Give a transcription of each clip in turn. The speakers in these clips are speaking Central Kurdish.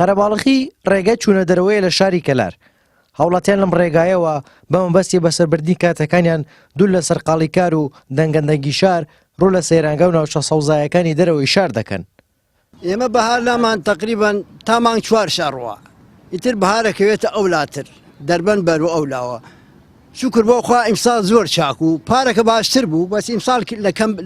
قەرەباڵغی ڕێگای چوونە دەرەوەیە لە شاری کەلار. هاوڵاتیان لەم ڕێگایەوە بەمەبەستی بەسەربردنی کاتەکانیان دوور لە سەرقاڵیکار و دەنگەندەنگی شار ڕوو لە سەیرانگە و ناوچە سەوزایەکانی دەرەوەی شار دەکەن. ئێمە بەهار لامان تقریبان تا مانگ 4 شەڕوە، ئیتر بەهارەکەوێتە ئەولاتر دەربەن بەر و ئەولاوە. شکر بۆ خوا ئیمساڵ زۆر چاک و پارەکە باشتر بوو، بەس ئیمساڵ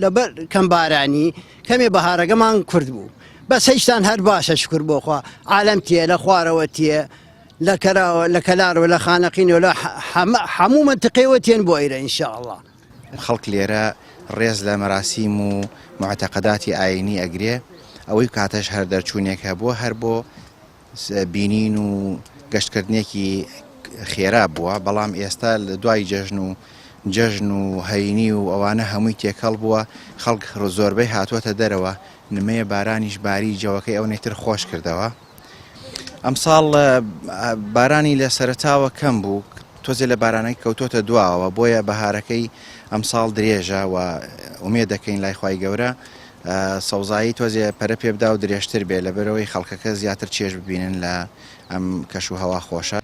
لەبەر کەم بارانی کەمێ بەهارەکەمان کورد بوو. بەس هیچتان هەر باشە شکر بۆ خوا، عالەم تیە لە خوارەوە تیە لە کەراوە لە کەلارەوە لە خانەقینەوە لە هەموو منتقەیەوە تێن بۆ ئێرە ئینشاءڵڵا. خەڵک لێرە ڕێز لە مەراسیم و معتەقەداتی ئاینی ئەگرێ، ئەوەی کاتەش هەر دەرچوونێکە بۆ هەر بۆ بینین و گەشتکردنێکی خێرا بووە، بەڵام ئێستا لە دوای جەژن و هەینی و ئەوانە هەمووی تێکەڵ بووە، خەڵک زۆربەی هاتووەتە دەرەوە، نمەیە بارانیش باری جەوەکەی ئەو نێتر خۆش کردەوە. ئەمساڵ بارانی لە سەرەتاوە کەم بوو، تۆزێ لە بارانەی کەوتۆتە دواوە، بۆیە بەهارەکەی ئەمساڵ درێژە و ئومێد دەکەین لای خوای گەورە سەوزایی تۆزێ پەرە پێ بدا و درێژتر بێ لەبەرەوەی خەڵکەکە زیاتر چێژ ببینن لە ئەم کەش و هەوا خۆشە.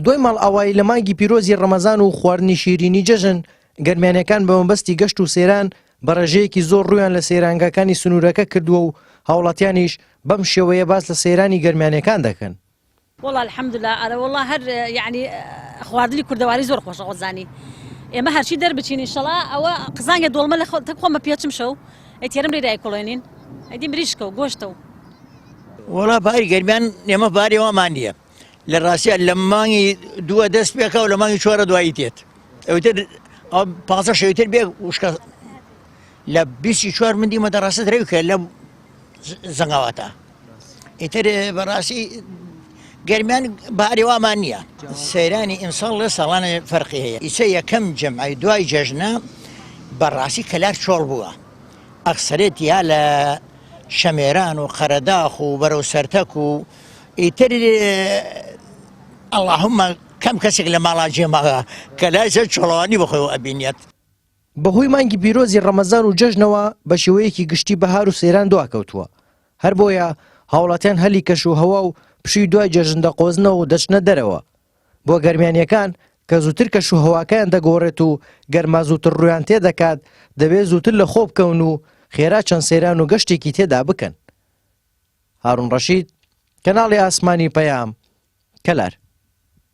دوای ماڵ ئاوایی لە مانگی پیرۆزی ڕەمەزان و خواردنی شیرینی جەژن، گەرمێنەکان بە مەبەستی گەشت و سەیران بە ڕێژەیەکی زۆر ڕوویان لە سەیرانگاکانی سنوورەکە کردووە و هاوڵاتیانیش بەم شێوەیە باس لە سەیرانی گەرمێنەکان دەکەن. والله الحمدلله ئەرە والله هەر یعنی خواردنی کوردەواری زۆر خۆشە خۆزانی. ئێمە هەرچی دەربچین ئینشەڵا ئەوە قزانگە دۆڵمە لە خۆمە پێچم شەو ئەتێرم لێرای کۆڵێنین ئەدی مریشکە و گۆشتە و وڵا باری گەرمیان ئێمە باری ئەوەمان نییە، لە ڕاستیە لە مانگی دووە دەست پێکە و لە مانگی 4 دوایی تێت ئەوتر 15 شەوتر بێ وشکە لە 24 من دیمە دەڕاستە درەوکە لە زەنگاواتە ئیتر بەڕاستی گەرمیان باری وامان نییە. سەیرانی ئینساڵ لە ساڵانە فەرقی هەیە. ئیسە یەکەم جەمعی دوای جەژنە بەڕاستی کەلار چۆڵ بووە، ئەکسەرێت یا لە شەمێران و قەرەداخ و بەرەو سەرتەک و ئیتر ئەڵڵاهوممە کەم کەسێک لە ماڵا جێماغا کەلایسە چۆڵەوانی بەخۆیەوە ئەبینێت. بەهۆی مانگی پیرۆزی ڕەمەزان و جەژنەوە بە شێوەیەکی گشتی بەهار و سەیران دواکەوتووە، هەر بۆیە هاوڵاتیان هەلی کەش و هەوا و پشی دوای جەژن دەقۆزنەوە و دەچنە دەرەوە. بۆ گەرمیانیەکان کە زووتر کەش و هەواکەیان دەگۆڕێت و گەرما زووتر ڕویان تێدەکات، دەبێت زووتر لە خۆ بکەون و خێرا چەند سەیران و گەشتێکی تێدا بکەن. هارون ڕەشید، کەناڵی ئاسمانی پەیام، کەلار.